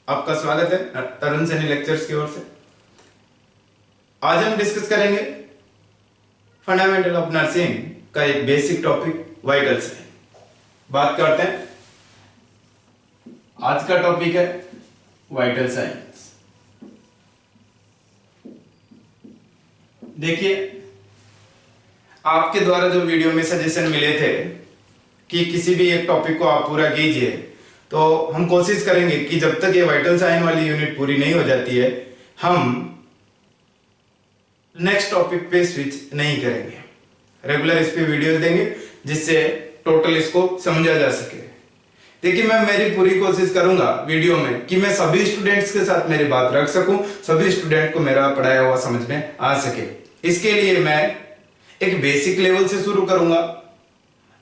आपका स्वागत है तरुण सैनी लेक्चर्स की ओर से। आज हम डिस्कस करेंगे फंडामेंटल ऑफ नर्सिंग का एक बेसिक टॉपिक वाइटल साइन। बात करते हैं, आज का टॉपिक है वाइटल साइंस। देखिए, आपके द्वारा जो वीडियो में सजेशन मिले थे कि किसी भी एक टॉपिक को आप पूरा कीजिए, तो हम कोशिश करेंगे कि जब तक ये वाइटल साइन वाली यूनिट पूरी नहीं हो जाती है, हम नेक्स्ट टॉपिक पे स्विच नहीं करेंगे। रेगुलर इस पे वीडियोस देंगे जिससे टोटल इसको समझा जा सके। देखिए, मैं मेरी पूरी कोशिश करूंगा वीडियो में कि मैं सभी स्टूडेंट्स के साथ मेरी बात रख सकूं, सभी स्टूडेंट को मेरा पढ़ाया हुआ समझ में आ सके। इसके लिए मैं एक बेसिक लेवल से शुरू करूंगा,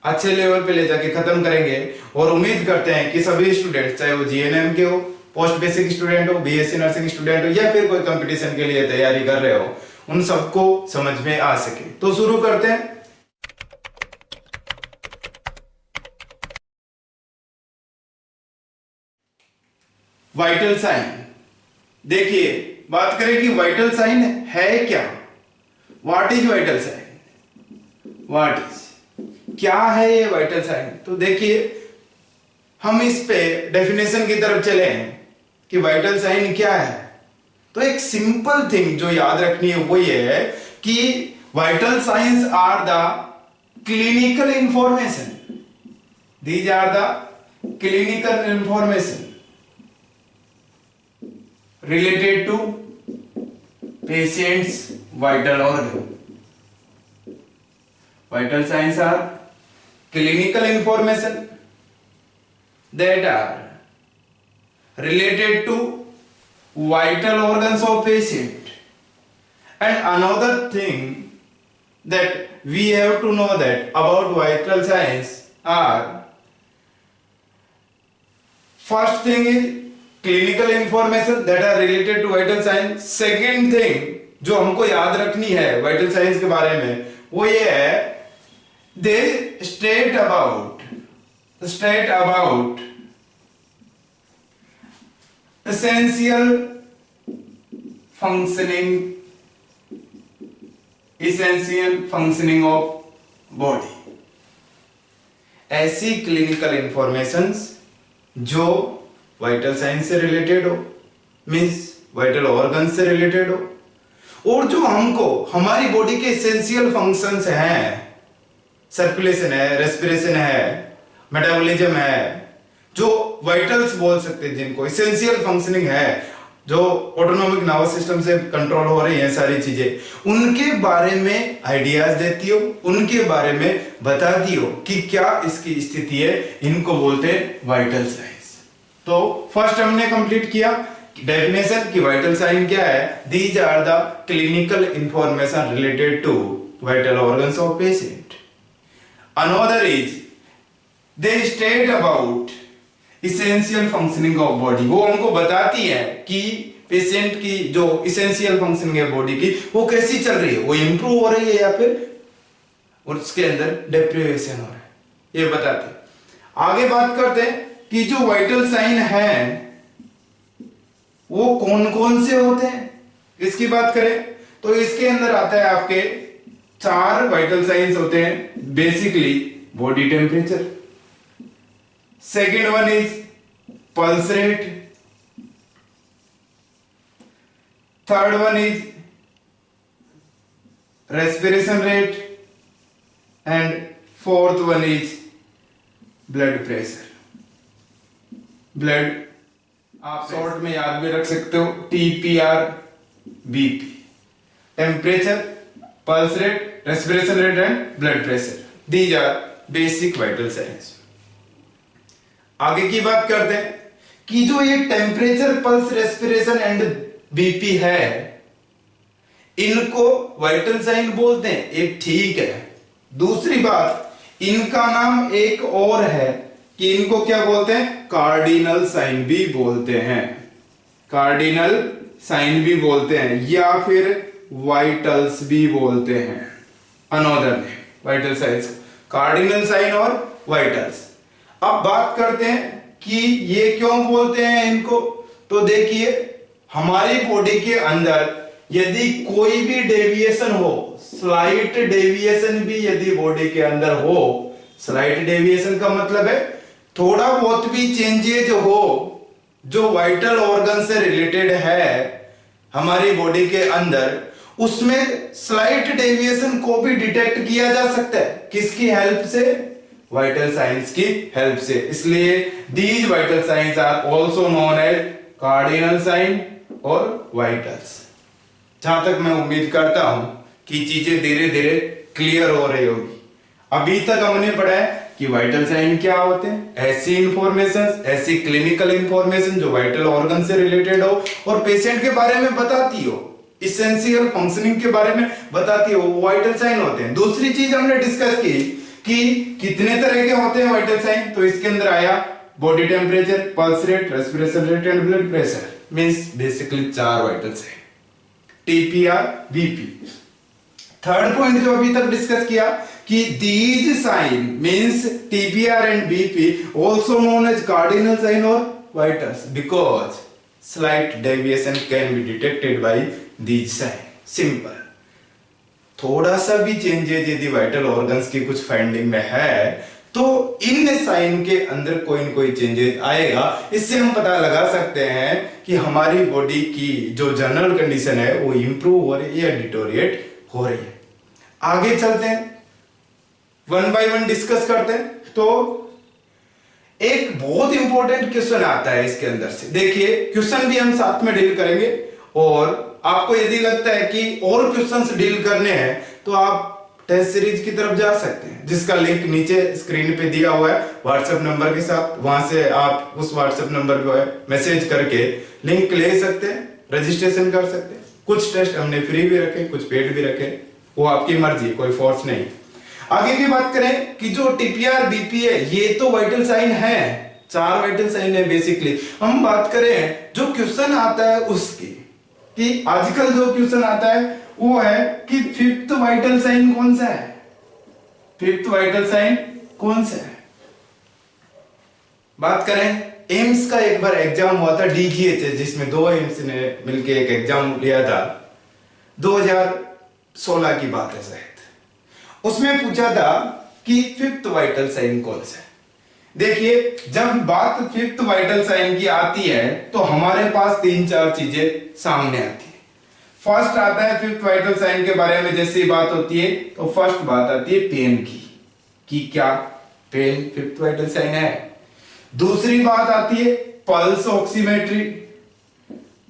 अच्छे लेवल पे ले जाके खत्म करेंगे और उम्मीद करते हैं कि सभी स्टूडेंट, चाहे वो जीएनएम के हो, पोस्ट बेसिक स्टूडेंट हो, बीएससी नर्सिंग स्टूडेंट हो या फिर कोई कंपटीशन के लिए तैयारी कर रहे हो, उन सबको समझ में आ सके। तो शुरू करते हैं। Vital sign. देखिए, बात करें कि वाइटल साइन है क्या। What is vital sign? What is, क्या है ये वाइटल साइन? तो देखिए, हम इस पे डेफिनेशन की तरफ चले हैं कि वाइटल साइन क्या है। तो एक सिंपल थिंग जो याद रखनी है वो ये है कि vital signs are the clinical information. These are the clinical information related to patient's vital organ. Vital signs are clinical information that are related to vital organs of patient. And another thing that we have to know that about vital signs are, first thing is clinical information that are related to vital signs. Second thing जो हमको याद रखनी है vital science के बारे में वो ये है, they state about essential functioning of body. ऐसी क्लिनिकल इंफॉर्मेशंस जो वाइटल साइंस से रिलेटेड हो, मींस वाइटल ऑर्गन से रिलेटेड हो, और जो हमको हमारी बॉडी के एसेंशियल फंक्शंस हैं, सर्कुलेशन है, रेस्पिरेशन है, मेटाबॉलिज्म है, जो वाइटल्स बोल सकते हैं, जिनको एसेंशियल फंक्शनिंग है, जो ऑटोनॉमिक नर्वस सिस्टम से कंट्रोल हो रही है, सारी चीजें, उनके बारे में आइडियाज देती हो, उनके बारे में बताती हो कि क्या इसकी स्थिति है। इनको बोलते हैं वाइटल साइंस। तो फर्स्ट हमने कंप्लीट किया डेफिनेशन कि वाइटल साइन क्या है। These are the clinical information related to vital organs of patient. Another is they state about essential functioning of body. वो हमको बताती है कि पेशेंट की जो इसेंशियल फंक्शनिंग है बॉडी की, वो कैसी चल रही है, वो इंप्रूव हो रही है या फिर उसके अंदर डिप्रीवेशन हो रहा है, ये बताते हैं। आगे बात करते हैं कि जो वाइटल साइन है वो कौन कौन से होते हैं। इसकी बात करें तो इसके अंदर आता है आपके 4 वाइटल साइंस होते हैं। Basically body temperature, second one is pulse rate, third one is respiration rate and fourth one is blood pressure. Blood आप शॉर्ट में याद भी रख सकते हो, TPR BP, temperature, pulse rate, respiration rate and blood pressure. These are basic vital signs. आगे की बात करते हैं कि जो ये temperature, pulse, respiration and BP है, इनको वाइटल साइन बोलते हैं, एक ठीक है। दूसरी बात, इनका नाम एक और है कि इनको क्या बोलते हैं, कार्डिनल साइन भी बोलते हैं, कार्डिनल साइन भी बोलते हैं, या फिर वाइटल्स भी बोलते हैं। Another name vital signs, cardinal sign और वाइटल्स। अब बात करते हैं कि ये क्यों बोलते हैं इनको। तो देखिए हमारी बॉडी के अंदर यदि कोई भी डेविएशन हो, स्लाइट डेविएशन भी यदि बॉडी के अंदर हो, स्लाइट डेविएशन का मतलब है थोड़ा बहुत भी चेंजेज हो जो वाइटल ऑर्गन से रिलेटेड है हमारी बॉडी के अंदर, उसमें स्लाइट डेविएशन को भी डिटेक्ट किया जा सकता है। किसकी हेल्प से? वाइटल साइंस की हेल्प से। इसलिए these vital signs are also known as cardinal sign और वाइटल्स। जहां तक मैं उम्मीद करता हूं कि चीजें धीरे धीरे क्लियर हो रही होगी। अभी तक हमने पढ़ा है कि वाइटल साइन क्या होते हैं, ऐसी इंफॉर्मेशन, ऐसी क्लिनिकल इंफॉर्मेशन जो वाइटल ऑर्गन से रिलेटेड हो और पेशेंट के बारे में बताती हो, इसेंशियल फंक्शनिंग के बारे में बताती हो, वो वाइटल साइन होते हैं। दूसरी चीज हमने डिस्कस की कि कितने तरह के होते हैं वाइटल साइन, तो इसके अंदर आया body temperature, pulse rate, respiration rate and blood pressure, means basically 4 vital sign, TPR, BP. Third point जो अभी तक डिस्कस किया कि these sign means TPR and BP also known as cardinal sign और vitals because slight deviation can be detected by these sign. Simple. थोड़ा सा भी changes यदि वाइटल ऑर्गन्स की कुछ फाइंडिंग में है तो इन साइन के अंदर कोई न कोई चेंजेस आएगा। इससे हम पता लगा सकते हैं कि हमारी बॉडी की जो जनरल कंडीशन है वो इंप्रूव हो रही है या डिटोरिएट हो रही है। आगे चलते हैं, वन बाय वन डिस्कस करते हैं। तो एक बहुत इंपॉर्टेंट क्वेश्चन आता है इसके अंदर से, देखिए क्वेश्चन भी हम साथ में डील करेंगे और आपको यदि लगता है कि और क्वेश्चंस डील करने हैं तो आप टेस्ट सीरीज की तरफ जा सकते हैं, जिसका लिंक नीचे स्क्रीन पे दिया हुआ है व्हाट्सएप नंबर के साथ। वहां से आप उस व्हाट्सएप नंबर पे मैसेज करके लिंक ले सकते हैं, रजिस्ट्रेशन कर सकते हैं। कुछ टेस्ट हमने फ्री भी रखे, कुछ पेड भी रखे, वो आपकी मर्जी, कोई फोर्स नहीं। आगे की बात करें कि जो टीपीआर बीपी है ये तो वाइटल साइन है, 4 वाइटल साइन है बेसिकली। हम बात करें जो क्वेश्चन आता है उसकी, कि आजकल जो क्वेश्चन आता है वो है कि 5th वाइटल साइन कौन सा है, 5th वाइटल साइन कौन सा है। बात करें एम्स का एक बार एग्जाम हुआ था, डीजीएच जिसमें 2 एम्स ने मिलकर एक एग्जाम लिया था, 2016 की बात है शायद। उसमें पूछा था कि 5th वाइटल साइन कौन सा है। देखिए जब बात 5th वाइटल साइन की आती है तो हमारे पास 3-4 चीजें सामने आती है। फर्स्ट आता है 5th वाइटल साइन के बारे में जैसी बात होती है तो फर्स्ट बात आती है पेन की, कि क्या पेन 5th वाइटल साइन है। दूसरी बात आती है pulse oximetry,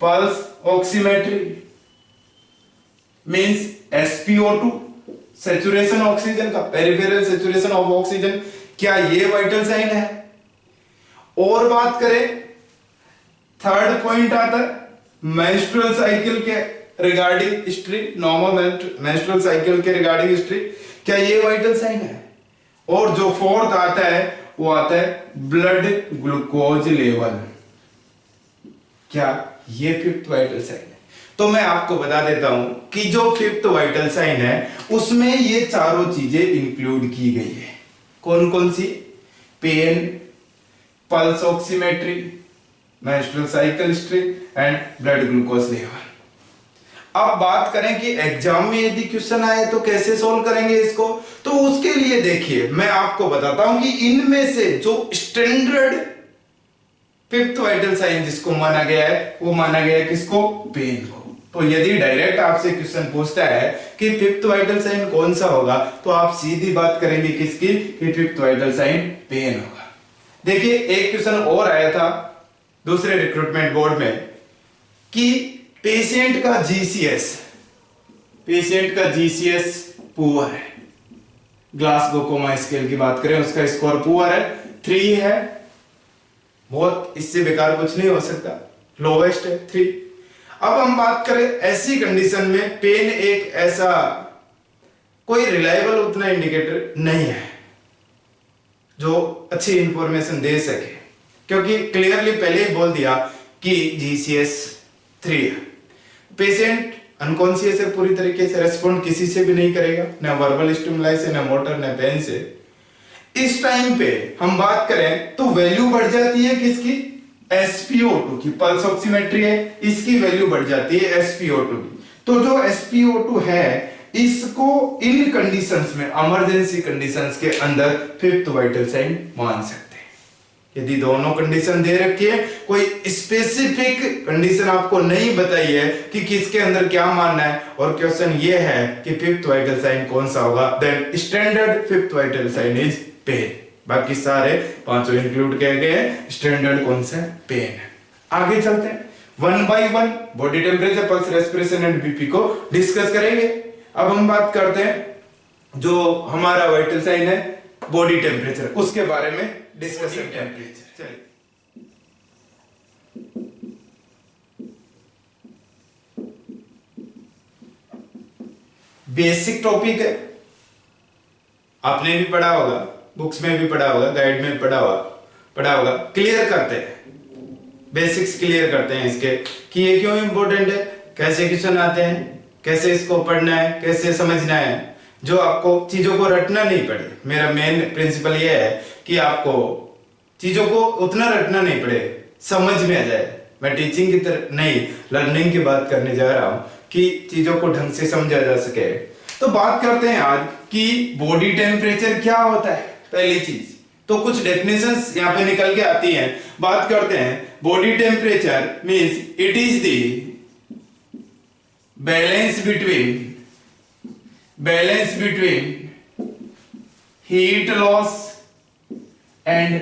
pulse oximetry means SpO2, saturation oxygen का, पेरिफेरल सैचुरेशन ऑफ ऑक्सीजन, क्या ये वाइटल साइन है। और बात करें थर्ड पॉइंट आता है मेंस्ट्रुअल साइकिल के regarding history, normal menstrual cycle के रिगार्डिंग हिस्ट्री, क्या ये वाइटल साइन है। और जो फोर्थ आता है वो आता है ब्लड ग्लूकोज लेवल, क्या ये 5th वाइटल साइन है। तो मैं आपको बता देता हूं कि जो 5th वाइटल साइन है उसमें ये चारों चीजें इंक्लूड की गई है। कौन कौन सी? Pain, pulse oximetry, menstrual cycle history and blood glucose level. अब बात करें कि एग्जाम में यदि क्वेश्चन आए तो कैसे सोल्व करेंगे इसको, तो उसके लिए देखिए मैं आपको बताता हूं कि इनमें से जो स्टैंडर्ड 5th वाइटल साइन जिसको माना गया है वो माना गया है किसको? पेन को। तो यदि डायरेक्ट आपसे क्वेश्चन पूछता है कि 5th वाइटल साइन कौन सा होगा तो आप सीधी बात करेंगे किसकी, कि 5th वाइटल साइन पेन होगा। देखिए एक क्वेश्चन और आया था दूसरे रिक्रूटमेंट बोर्ड में कि पेशेंट का जीसीएस पुअर है, ग्लासगो कोमा स्केल की बात करें उसका स्कोर पुअर है, 3 है, बहुत इससे बेकार कुछ नहीं हो सकता, लोवेस्ट है 3। अब हम बात करें ऐसी कंडीशन में पेन एक ऐसा कोई रिलायबल उतना इंडिकेटर नहीं है जो अच्छी इंफॉर्मेशन दे सके, क्योंकि क्लियरली पहले ही बोल दिया कि जीसीएस 3 है। पेशेंट अनकॉन्शियस है, पूरी तरीके से रेस्पॉन्ड किसी से भी नहीं करेगा, ना वर्बल स्टिमुलाई से, ना मोटर, ना पेन से। इस टाइम पे हम बात करें तो वैल्यू बढ़ जाती है किसकी? SpO2 की पल्स ऑक्सीमेट्री है, इसकी वैल्यू बढ़ जाती है SpO2 की। तो जो SpO2 है इसको इन कंडीशंस में, इमरजेंसी कंडीशंस के अंदर फिफ्थ वाइटल साइन मान सकते हैं। यदि दोनों कंडीशन दे रखी है, कोई स्पेसिफिक कंडीशन आपको नहीं बताई है कि किसके अंदर क्या मानना है, और क्वेश्चन ये है कि फिफ्थ वाइटल साइन कौन सा होगा, then standard fifth vital sign is pain. बाकी सारे पांचों इंक्लूड किए गए हैं, स्टैंडर्ड कौन सा है, पेन है। आगे चलते हैं, one by one body temperature, pulse, respiration and BP को डिस्कस करेंगे। अब हम बात करते हैं जो हमारा वाइटल साइन है बॉडी टेम्परेचर, उसके बारे में डिस्कस करते हैं। चलिए, बेसिक टॉपिक है, आपने भी पढ़ा होगा, बुक्स में भी पढ़ा होगा, गाइड में पढ़ा होगा। क्लियर करते हैं, बेसिक्स क्लियर करते हैं इसके कि ये क्यों इंपॉर्टेंट है, कैसे क्वेश्चन आते हैं, कैसे इसको पढ़ना है, कैसे समझना है, जो आपको चीजों को रटना नहीं पड़े। मेरा मेन प्रिंसिपल ये है कि आपको चीजों को उतना रटना नहीं पड़े, समझ में आ जाए। मैं टीचिंग की तरह नहीं, लर्निंग की बात करने जा रहा हूं कि चीजों को ढंग से समझा जा सके। तो बात करते हैं आज कि बॉडी टेम्परेचर क्या होता है। पहली चीज तो कुछ डेफिनेशंस यहाँ पे निकल के आती हैं। बात करते हैं, body temperature means it is the balance between heat loss and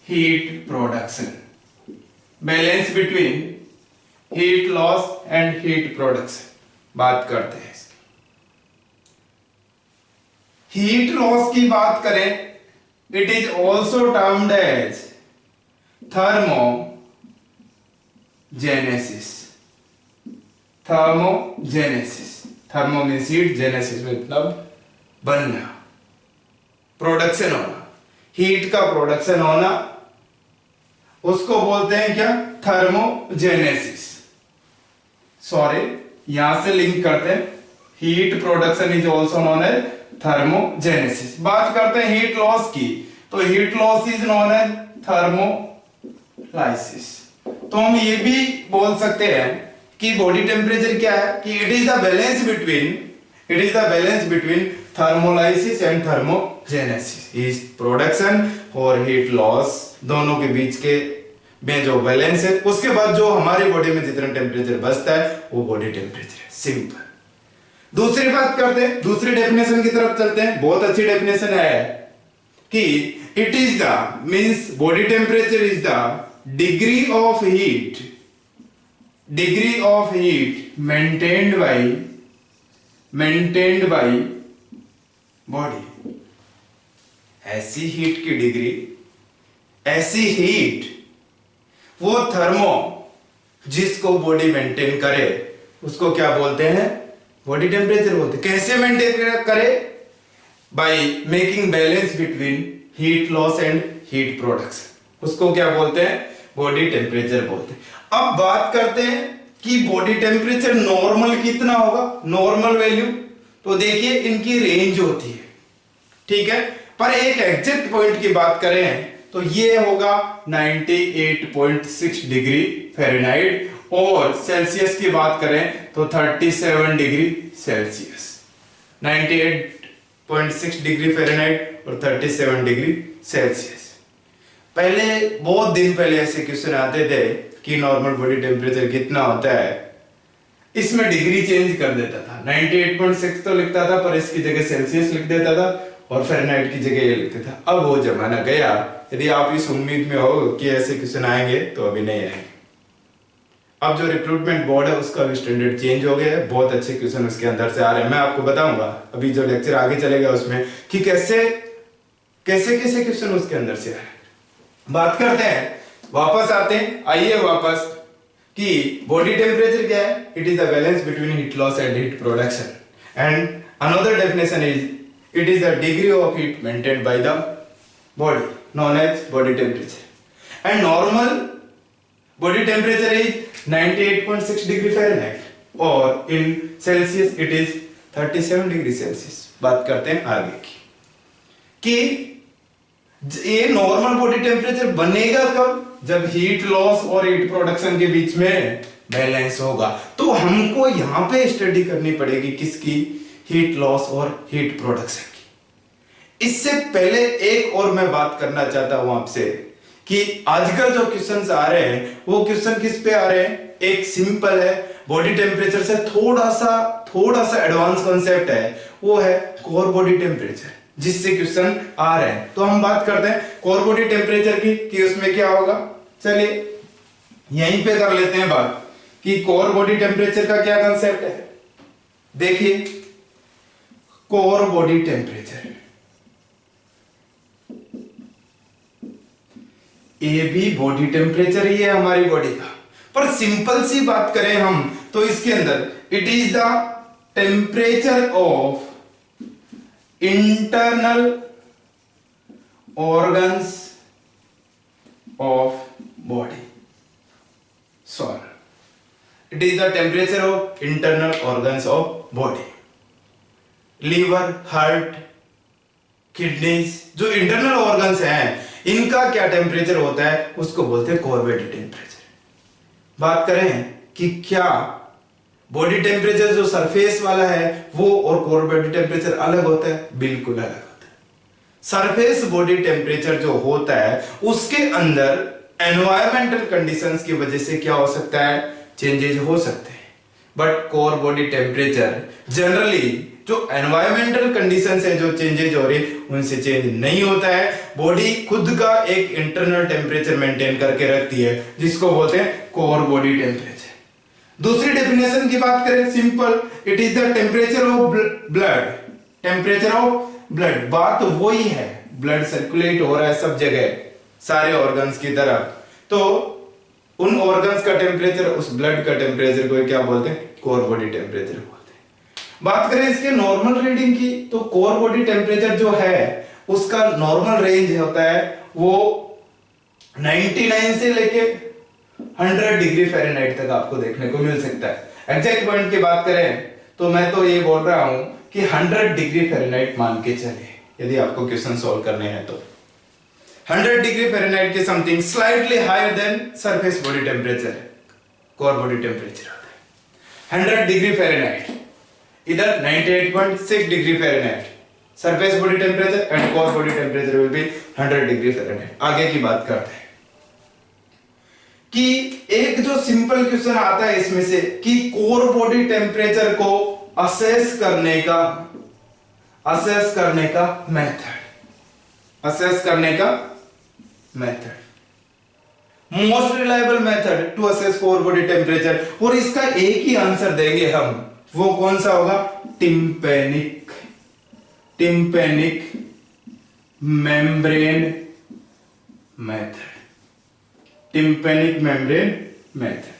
heat production. Balance between heat loss and heat production. बात करते हैं इसकी। हीट लॉस की बात करें, it is also termed as thermogenesis. Thermo means heat, genesis मतलब बनना, production होना, हीट का प्रोडक्शन होना, उसको बोलते हैं क्या, थर्मोजेनेसिस। सॉरी, यहां से लिंक करते हैं, heat production is also known as thermogenesis. बात करते हैं हीट लॉस की, तो heat loss is known as thermolysis. तो हम ये भी बोल सकते हैं कि बॉडी टेम्परेचर क्या है, कि it is the balance between thermolysis and thermogenesis. इस प्रोडक्शन और हीट लॉस दोनों के बीच के में जो बैलेंस है, उसके बाद जो हमारी बॉडी में जितना टेम्परेचर बचता है वो बॉडी टेम्परेचर है। सिंपल। दूसरी बात करते हैं, दूसरी डेफिनेशन की तरफ चलते हैं। बहुत अच्छी डेफिनेशन है कि it is the means body temperature is the degree of heat maintained by body. ऐसी हीट की डिग्री, ऐसी हीट, वो थर्मो जिसको बॉडी मेंटेन करे उसको क्या बोलते हैं, बॉडी टेम्परेचर बोलते हैं। कैसे मेंटेन करे, by making balance between heat loss and heat production, उसको क्या बोलते हैं, बॉडी टेम्परेचर बोलते हैं। अब बात करते हैं कि बॉडी टेम्परेचर नॉर्मल कितना होगा, नॉर्मल वैल्यू। तो देखिए इनकी रेंज होती है, ठीक है, पर एक एग्जैक्ट पॉइंट की बात करें तो ये होगा 98.6 डिग्री फ़ारेनहाइट, और सेल्सियस की बात करें तो 37 डिग्री सेल्सियस। 98.6 डिग्री फ़ारेनहाइट और 37 डिग्री सेल्सियस। पहले बहुत दिन पहले ऐसे क्वेश्चन आते थे कि नॉर्मल बॉडी टेम्परेचर कितना होता है, इसमें डिग्री चेंज कर देता था, 98.6 तो लिखता था पर इसकी जगह सेल्सियस लिख देता था और फ़ारेनहाइट की जगह ये लिखते था। अब वो जमाना गया। यदि आप इस उम्मीद में हो कि ऐसे क्वेश्चन आएंगे तो अभी नहीं आएंगे। अब जो रिक्रूटमेंट बोर्ड है उसका भी स्टैंडर्ड चेंज हो गया है, बहुत अच्छे क्वेश्चन उसके अंदर से आ रहे हैं। मैं आपको बताऊंगा अभी जो लेक्चर आगे चलेगा उसमें कि कैसे क्वेश्चन उसके अंदर से आ रहे हैं। बात करते हैं, वापस आते हैं, आइए वापस कि बॉडी टेम्परेचर क्या है, it is the balance between heat loss and heat production. And another definition is it is the degree of heat maintained by the body known as body temperature, and normal body temperature is 98.6 degree Fahrenheit, और in Celsius it is 37 degree Celsius। बात करते हैं आगे की कि ये normal body temperature बनेगा कब, जब हीट लॉस और हीट प्रोडक्शन के बीच में बैलेंस होगा। तो हमको यहां पे स्टडी करनी पड़ेगी किसकी, हीट लॉस और हीट प्रोडक्शन की। इससे पहले एक और मैं बात करना चाहता हूं आपसे कि आजकल जो क्वेश्चंस आ रहे हैं वो क्वेश्चन किस पे आ रहे हैं, एक सिंपल है बॉडी टेम्परेचर से थोड़ा सा एडवांस कॉन्सेप्ट है, वो है कोर बॉडी टेम्परेचर, जिससे क्वेश्चन आ रहे हैं। तो हम बात करते हैं कोर बॉडी टेम्परेचर की कि उसमें क्या होगा। चलिए यहीं पे कर लेते हैं बात कि कोर बॉडी टेम्परेचर का क्या कंसेप्ट है। देखिए कोर बॉडी टेम्परेचर, ये भी बॉडी टेम्परेचर ही है हमारी बॉडी का, पर सिंपल सी बात करें हम तो इसके अंदर it is the temperature of internal organs of body. Sorry, it is the temperature of internal organs of body. Liver, heart, kidneys, जो इंटरनल ऑर्गन्स हैं इनका क्या टेम्परेचर होता है उसको बोलते हैं कोर बॉडी टेम्परेचर। बात करें कि क्या बॉडी टेम्परेचर जो सरफेस वाला है वो और कोर बॉडी टेम्परेचर अलग होता है, बिल्कुल अलग होता है। सरफेस बॉडी टेम्परेचर जो होता है उसके अंदर एनवायरमेंटल कंडीशंस की वजह से क्या हो सकता है, चेंजेस हो सकते हैं। But core body temperature generally जो एनवायरमेंटल कंडीशंस है, जो चेंजेज हो रही है उनसे चेंज नहीं होता है। बॉडी खुद का एक इंटरनल टेम्परेचर मेंटेन करके रखती है जिसको बोलते हैं कोर बॉडी टेम्परेचर। दूसरी डेफिनेशन की बात करें simple, it is the temperature of blood. Temperature of blood, बात तो वही है, ब्लड सर्कुलेट हो रहा है सब जगह सारे ऑर्गन्स की तरफ, तो उन ऑर्गन्स का टेम्परेचर, उस ब्लड का टेम्परेचर को क्या बोलते हैं, कोर बॉडी टेम्परेचर बोलते हैं। बात करें इसके नॉर्मल रीडिंग की तो कोर बॉडी टेम्परेचर जो है उसका नॉर्मल रेंज होता है वो 99 से लेके 100 डिग्री फ़ारेनहाइट तक आपको देखने को मिल सकता है। एग्जैक्ट पॉइंट की बात करें तो मैं तो ये बोल रहा हूं कि 100 डिग्री फ़ारेनहाइट मान के चले यदि आपको क्वेश्चन सॉल्व करने हैं तो 100 डिग्री फ़ारेनहाइट के something, slightly higher than surface body temperature, core body temperature होता है 100 डिग्री फ़ारेनहाइट, इधर 98.6 degree Fahrenheit surface body temperature and core body temperature will be 100 degree Fahrenheit. आगे की बात करते हैं कि एक जो सिंपल क्वेश्चन आता है इसमें से कि कोर बॉडी टेम्परेचर को असेस करने method, most reliable method to assess core body temperature, और इसका एक ही आंसर देंगे हम, वो कौन सा होगा, tympanic membrane method. Tympanic membrane method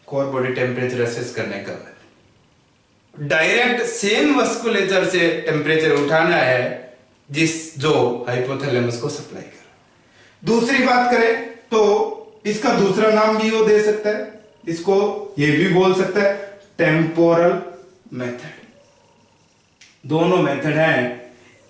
core body temperature assess करने का मेथड। डायरेक्ट सेम वस्कुलेचर से टेम्परेचर उठाना है जो हाइपोथैलेमस को सप्लाई कर। दूसरी बात करें तो इसका दूसरा नाम भी वो दे सकता है, इसको ये भी बोल सकता है टेम्पोरल मेथड। दोनों मेथड हैं,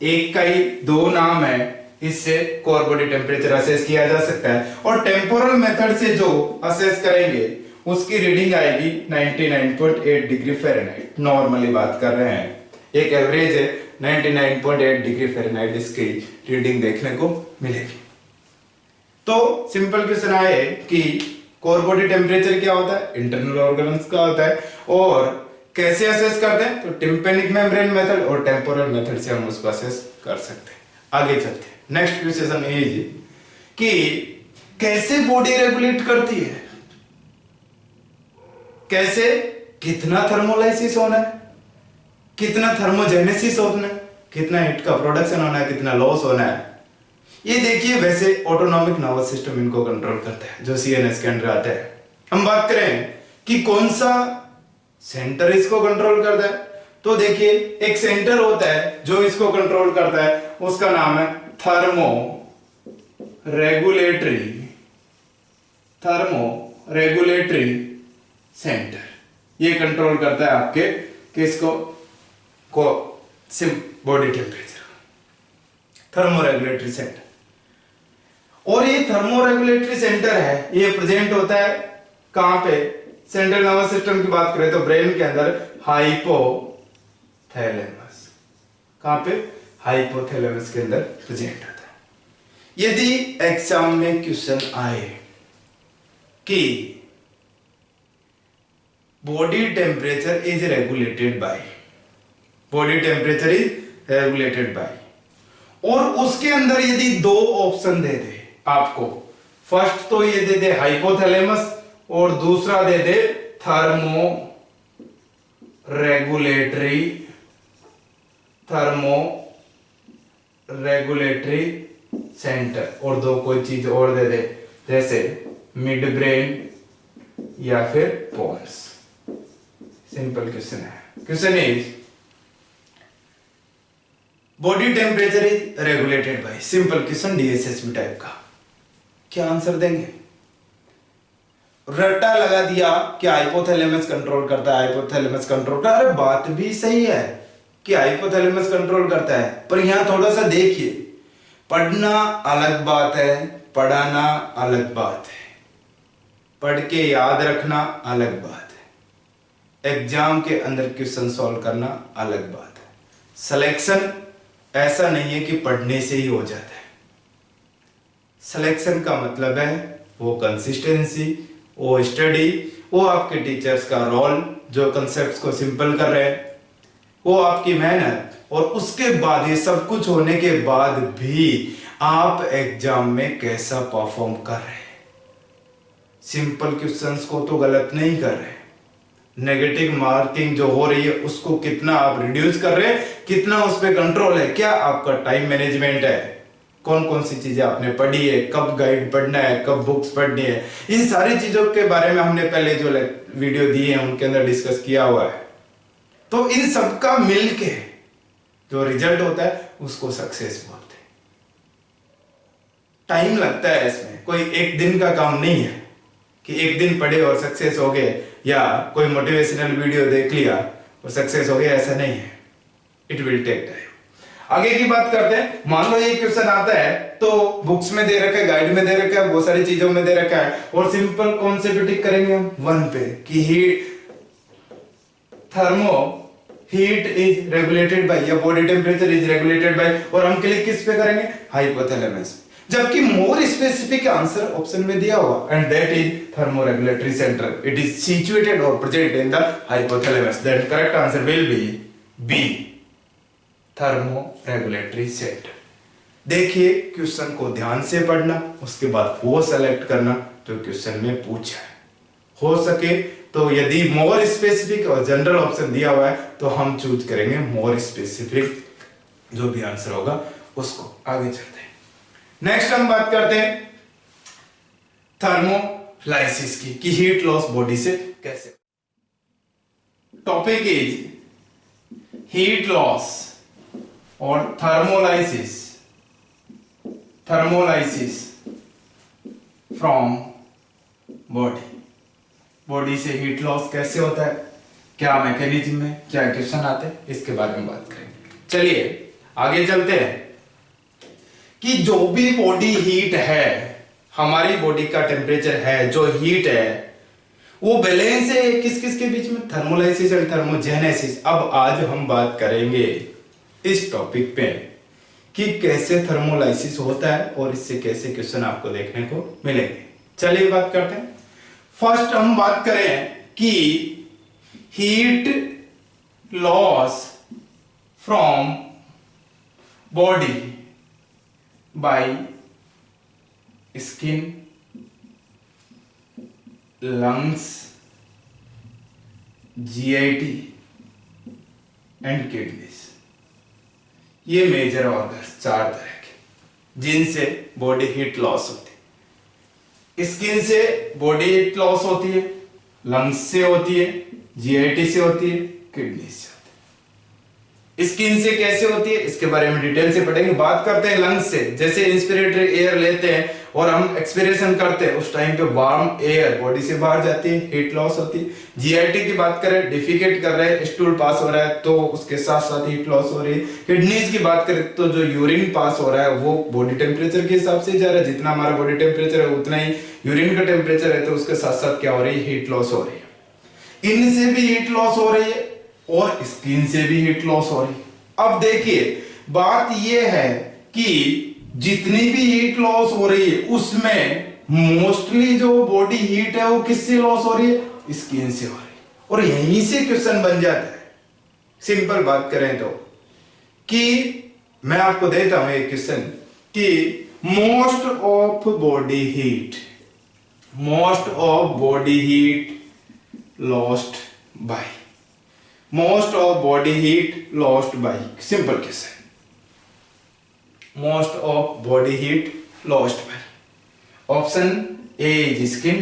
एक का ही दो नाम है, इससे कोर बॉडी टेम्परेचर असेस किया जा सकता है। और टेम्पोरल मेथड से जो असेस करेंगे उसकी रीडिंग आएगी 99.8 डिग्री फ़ारेनहाइट। नॉर्मली बात कर रहे हैं, एक एवरेज है 99.8 डिग्री फ़ारेनहाइट इसकी रीडिंग देखने को मिलेगी। तो सिंपल क्वेश्चन आए कि कोर बॉडी टेम्परेचर क्या होता है, इंटरनल ऑर्गन्स का होता है, और कैसे असेस करते हैं, तो टिम्पैनिक मेम्ब्रेन मेथड और टेम्पोरल मेथड से हम उसको असेस कर सकते हैं। आगे चलते हैं, नेक्स्ट क्वेश्चन ये कि कैसे बॉडी रेगुलेट करती है, कैसे, कितना थर्मोलाइसिस होना है, कितना थर्मोजेनेसिस होना है, कितना हीट का प्रोडक्शन होना है, कितना लॉस होना है, ये देखिए। वैसे ऑटोनॉमिक नर्वस सिस्टम इनको कंट्रोल करता है जो सीएनएस के अंदर आता है। हम बात करें कि कौन सा सेंटर इसको कंट्रोल करता है, तो देखिए एक सेंटर होता है जो इसको कंट्रोल करता है, उसका नाम है थर्मो रेगुलेटरी सेंटर। ये कंट्रोल करता है आपके किसको, body temperature, thermo regulatory centre. और ये थर्मोरेगुलेटरी सेंटर है, ये प्रेजेंट होता है कहां पे? सेंट्रल नर्वस सिस्टम की बात करें तो ब्रेन के अंदर हाइपोथैलेमस। कहां पे? हाइपोथैलेमस के अंदर प्रेजेंट होता है। यदि एग्जाम में क्वेश्चन आए कि body temperature is regulated by, body temperature is regulated by, और उसके अंदर यदि दो ऑप्शन दे दे आपको, फर्स्ट तो ये दे दे हाइपोथैलेमस और दूसरा दे दे थर्मो रेगुलेटरी सेंटर, और दो कोई चीज और दे दे जैसे मिड ब्रेन या फिर पोन्स। सिंपल क्वेश्चन है। Question is body temperature is regulated by, simple question DSSB type का। क्या आंसर देंगे? रट्टा लगा दिया कि हाइपोथैलेमस कंट्रोल करता है, हाइपोथैलेमस कंट्रोल करता है। अरे बात भी सही है कि हाइपोथैलेमस कंट्रोल करता है, पर यहां थोड़ा सा देखिए, पढ़ना अलग बात है, पढ़ाना अलग बात है, पढ़ के याद रखना अलग बात है, एग्जाम के अंदर क्वेश्चन सॉल्व करना अलग बात है। सिलेक्शन ऐसा नहीं है कि पढ़ने से ही हो जाता है। सिलेक्शन का मतलब है वो कंसिस्टेंसी, वो स्टडी, वो आपके टीचर्स का रोल जो कंसेप्ट्स को सिंपल कर रहे हैं, वो आपकी मेहनत, और उसके बाद ये सब कुछ होने के बाद भी आप एग्जाम में कैसा परफॉर्म कर रहे हैं। सिंपल क्वेश्चंस को तो गलत नहीं कर रहे, नेगेटिव मार्किंग जो हो रही है उसको कितना आप रिड्यूस कर रहे हैं, कितना उस पर कंट्रोल है, क्या आपका टाइम मैनेजमेंट है, कौन कौन सी चीजें आपने पढ़ी है, कब गाइड पढ़ना है, कब बुक्स पढ़नी है, इन सारी चीजों के बारे में हमने पहले जो वीडियो दिए हैं उनके अंदर डिस्कस किया हुआ है। तो इन सबका मिलके जो रिजल्ट होता है उसको सक्सेस बोलते हैं। टाइम लगता है इसमें, कोई एक दिन का काम नहीं है कि एक दिन पढ़े और सक्सेस हो गए, या कोई मोटिवेशनल वीडियो देख लिया और सक्सेस हो गया, ऐसा नहीं है। It will take time. आगे की बात करते हैं। मान लो ये क्वेश्चन आता है तो बुक्स में दे रखा है, गाइड में दे रखा है, बहुत सारी चीजों में दे रखा है, और सिंपल कौन से पे टिक करेंगे हम? 1 पे कि हीट इज रेगुलेटेड बाय, या body temperature is regulated by, और हम क्लिक किस पे करेंगे? हाइपोथैलेमस। जबकि मोर स्पेसिफिक आंसर ऑप्शन में दिया हुआ, and that is thermoregulatory centre, it is situated और present in the hypothalamus. Then correct answer will be B, thermoregulatory centre. देखिए क्वेश्चन को ध्यान से पढ़ना, उसके बाद वो सेलेक्ट करना जो क्वेश्चन में पूछा है। हो सके तो यदि मोर स्पेसिफिक और जनरल ऑप्शन दिया हुआ है तो हम चूज करेंगे मोर स्पेसिफिक, जो भी आंसर होगा उसको। आगे चलते हैं। नेक्स्ट हम बात करते हैं थर्मोलाइसिस की, कि हीट लॉस बॉडी से कैसे। टॉपिक इज हीट लॉस और थर्मोलाइसिस फ्रॉम बॉडी। बॉडी से हीट लॉस कैसे होता है, क्या मैकेनिज्म है, क्या क्वेश्चन आते हैं, इसके बारे में बात करेंगे। चलिए आगे चलते हैं कि जो भी बॉडी हीट है, हमारी बॉडी का टेम्परेचर है, जो हीट है वो बैलेंस है किस किस के बीच में? थर्मोलाइसिस और थर्मोजेनेसिस। अब आज हम बात करेंगे इस टॉपिक पे कि कैसे थर्मोलाइसिस होता है और इससे कैसे क्वेश्चन आपको देखने को मिलेंगे। चलिए बात करते हैं। फर्स्ट हम बात करें कि heat loss from body by skin, lungs, GIT and kidneys. ये मेजर ऑर्गन्स 4 तरह के जिनसे बॉडी हीट लॉस होती है। स्किन से बॉडी हीट लॉस होती है, लंग्स से होती है, जीआईटी से होती है, किडनी से होती है। स्किन से कैसे होती है इसके बारे में डिटेल से पढ़ेंगे। बात करते हैं लंग्स से। जैसे इंस्पिरेटरी एयर लेते हैं और हम एक्सपीरेशन करते हैं उस टाइम पे वार्म एयर बॉडी से बाहर जाती है, हीट लॉस होती है। जीआईटी की बात करें, डिफिकेट कर रहे हैं, स्टूल पास हो रहा है तो उसके साथ साथ हीट लॉस हो रही है। किडनीज की बात करें तो जो यूरिन पास हो रहा है वो बॉडी टेम्परेचर के हिसाब से जा रहा है, जितना हमारा बॉडी टेम्परेचर है उतना ही यूरिन का टेम्परेचर है, तो उसके साथ साथ क्या हो रही है, हीट लॉस हो रही है। इनसे भी हीट लॉस हो रही है और स्किन से भी हीट लॉस हो रही है। अब देखिए बात यह है कि जितनी भी हीट लॉस हो रही है उसमें मोस्टली जो बॉडी हीट है वो किससे लॉस हो रही है, स्किन से हो रही है। और यहीं से क्वेश्चन बन जाता है, सिंपल बात करें तो, कि मैं आपको देता हूं एक क्वेश्चन कि most of body heat lost by, most of body heat lost by, simple question, most of body heat lost by. Option A is skin,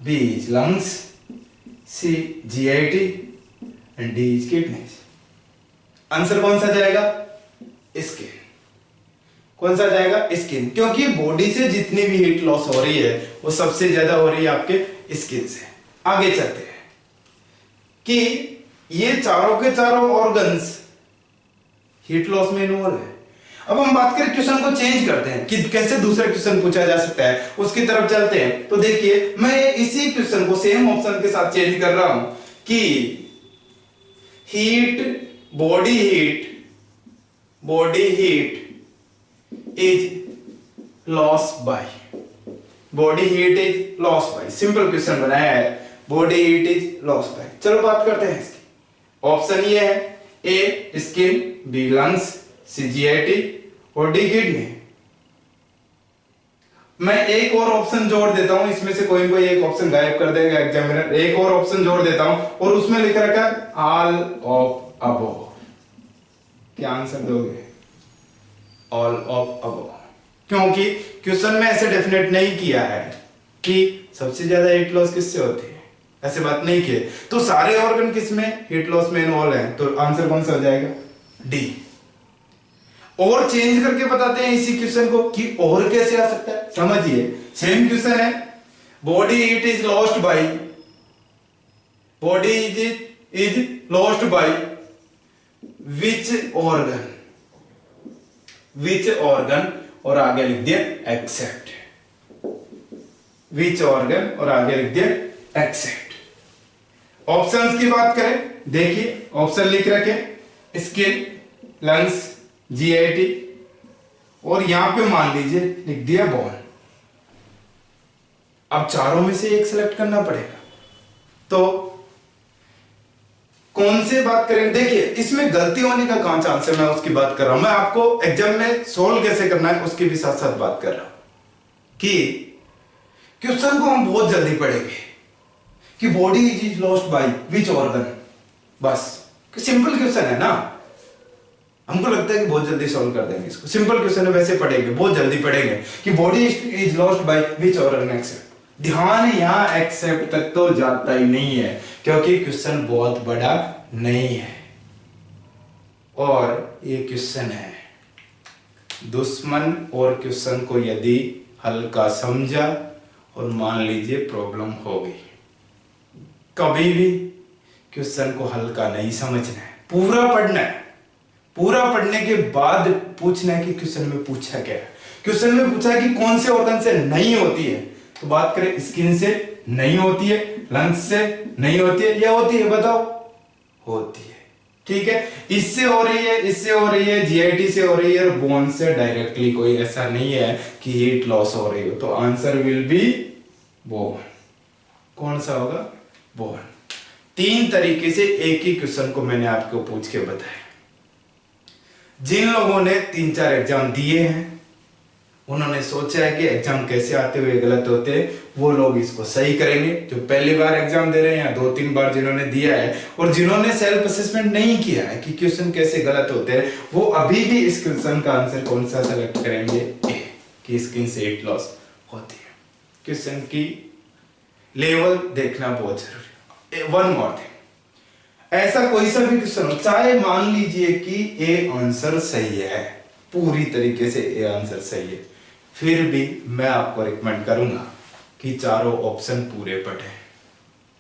B is lungs, C GIT and D is kidneys. Answer कौन सा जाएगा, skin. कौन सा जाएगा, skin, क्योंकि body से जितनी भी हीट लॉस हो रही है वो सबसे ज्यादा हो रही है आपके स्किन से। आगे चलते हैं कि ये चारों के चारों ऑर्गन्स हीट लॉस में इन्वॉल्व है। अब हम बात करें, क्वेश्चन को चेंज करते हैं कि कैसे दूसरा क्वेश्चन पूछा जा सकता है, उसकी तरफ चलते हैं। तो देखिए मैं इसी क्वेश्चन को सेम ऑप्शन के साथ चेंज कर रहा हूं कि body heat is loss by, body heat is loss by, simple question बनाया है, body heat is loss by. चलो बात करते हैं इसकी। ऑप्शन ये है, ए skin, B lungs, C GIT और डी किडनी। मैं एक और ऑप्शन जोड़ देता हूं, इसमें से कोई एक ऑप्शन गायब कर देगा एग्जामिनर। एक और ऑप्शन जोड़ देता हूं और उसमें लिख रखा है ऑल ऑफ अबोव। क्या आंसर दोगे, ऑल ऑफ अबोव, क्योंकि क्वेश्चन में ऐसे डेफिनेट नहीं किया है कि सबसे ज्यादा हीट लॉस किससे होती है, ऐसे बात नहीं की। तो सारे ऑर्गन किसमें हीट लॉस में इन्वॉल्व हैं, तो आंसर कौन सा हो जाएगा, डी। और चेंज करके बताते हैं इसी क्वेश्चन को कि और कैसे आ सकता है। समझिए सेम क्वेश्चन है, body heat is lost bye, body is lost by which organ और आगे लिख दिया एक्सेप्ट, विच ऑर्गन और आगे लिख दिया एक्सेप्ट। ऑप्शंस की बात करें, देखिए ऑप्शन लिख रखे, स्किन, लंग्स, जीआईटी और यहां पे मान लीजिए लिख दिया बोन। अब चारों में से एक सिलेक्ट करना पड़ेगा, तो कौन से बात करेंगे। देखिए इसमें गलती होने का कौन चांस है, मैं उसकी बात कर रहा हूं। मैं आपको एग्जाम में सोल्व कैसे करना है उसकी भी साथ साथ बात कर रहा हूं कि क्वेश्चन को हम बहुत जल्दी पढ़ेंगे कि body is lost by which organ, बस सिंपल क्वेश्चन है ना, हमको लगता है कि बहुत जल्दी सॉल्व कर देंगे इसको। सिंपल क्वेश्चन है, वैसे पढ़ेंगे, बहुत जल्दी पढ़ेंगे कि body is lost by which organ except. ध्यान यहां एक्सेप्ट तक तो जाता ही नहीं है क्योंकि क्वेश्चन बहुत बड़ा नहीं है और ये क्वेश्चन है दुश्मन। और क्वेश्चन को यदि हल्का समझा और मान लीजिए प्रॉब्लम हो गई, कभी भी क्वेश्चन को हल्का नहीं समझना है, पूरा पढ़ना है। पूरा पढ़ने के बाद पूछना है कि क्वेश्चन में पूछा क्या है। क्वेश्चन में पूछा है कि कौन से ऑर्गन से नहीं होती है, तो बात करें स्किन से नहीं होती है, लंग्स से नहीं होती है, या होती है बताओ, होती है, ठीक है। इससे हो रही है, इससे हो रही है, जीआईटी से हो रही है और बोन से डायरेक्टली कोई ऐसा नहीं है कि हीट लॉस हो रही हो, तो आंसर विल बी बोन। कौन सा होगा, बोन। तीन तरीके से एक ही क्वेश्चन को मैंने आपको पूछ के बताया। जिन लोगों ने 3-4 एग्जाम दिए हैं उन्होंने सोचा है कि एग्जाम कैसे आते हुए गलत होते हैं, वो लोग इसको सही करेंगे। जो पहली बार एग्जाम दे रहे हैं या 2-3 बार जिन्होंने दिया है और जिन्होंने सेल्फ असेसमेंट नहीं किया है कि क्वेश्चन कैसे गलत होते हैं, वो अभी भी इस क्वेश्चन का आंसर कौन सा सेलेक्ट करेंगे, ए, कि स्किन से हीट लॉस होती है। क्वेश्चन की लेवल देखना बहुत जरूरी है। वन मोर थिंग, ऐसा कोई सा भी क्वेश्चन हो, चाहे मान लीजिए कि ए आंसर सही है, पूरी तरीके से ए आंसर सही है, फिर भी मैं आपको रिकमेंड करूंगा कि चारों ऑप्शन पूरे पढ़ें।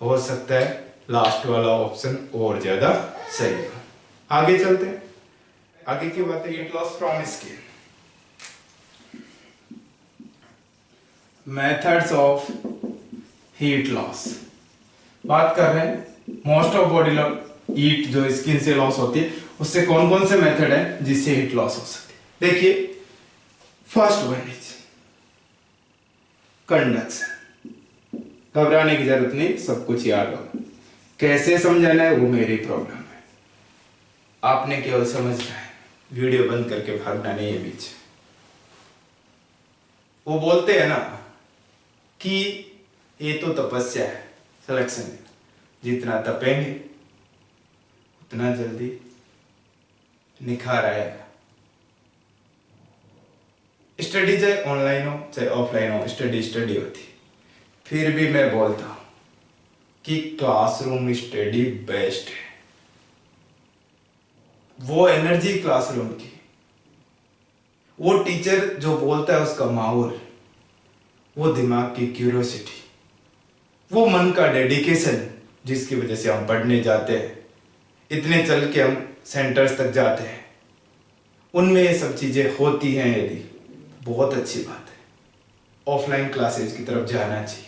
हो सकता है लास्ट वाला ऑप्शन और ज्यादा सही हो। आगे चलते हैं। आगे की बात है heat loss from skin. Methods of heat loss बात कर रहे हैं। मोस्ट ऑफ बॉडी हीट जो स्किन से लॉस होती है, उससे कौन कौन से मेथड है जिससे हीट लॉस हो सकती है। देखिए, फर्स्ट वन इज कंडक्शन। घबराने की जरूरत नहीं, सब कुछ याद होगा। कैसे समझाना है वो मेरी प्रॉब्लम है, आपने केवल समझना है, वीडियो बंद करके भागना नहीं है बीच। वो बोलते हैं ना कि ये तो तपस्या है, सिलेक्शन है, जितना तपेंगे उतना जल्दी निखार आएगा। स्टडी चाहे ऑनलाइन हो चाहे ऑफलाइन हो, स्टडी स्टडी होती है। फिर भी मैं बोलता हूं कि क्लासरूम स्टडी बेस्ट है। वो एनर्जी क्लासरूम की, वो टीचर जो बोलता है उसका माहौल, वो दिमाग की क्यूरियोसिटी, वो मन का डेडिकेशन जिसकी वजह से हम पढ़ने जाते हैं, इतने चल के हम सेंटर्स तक जाते हैं, उनमें ये सब चीजें होती हैं यदि, बहुत अच्छी बात है। ऑफलाइन क्लासेस की तरफ जाना चाहिए।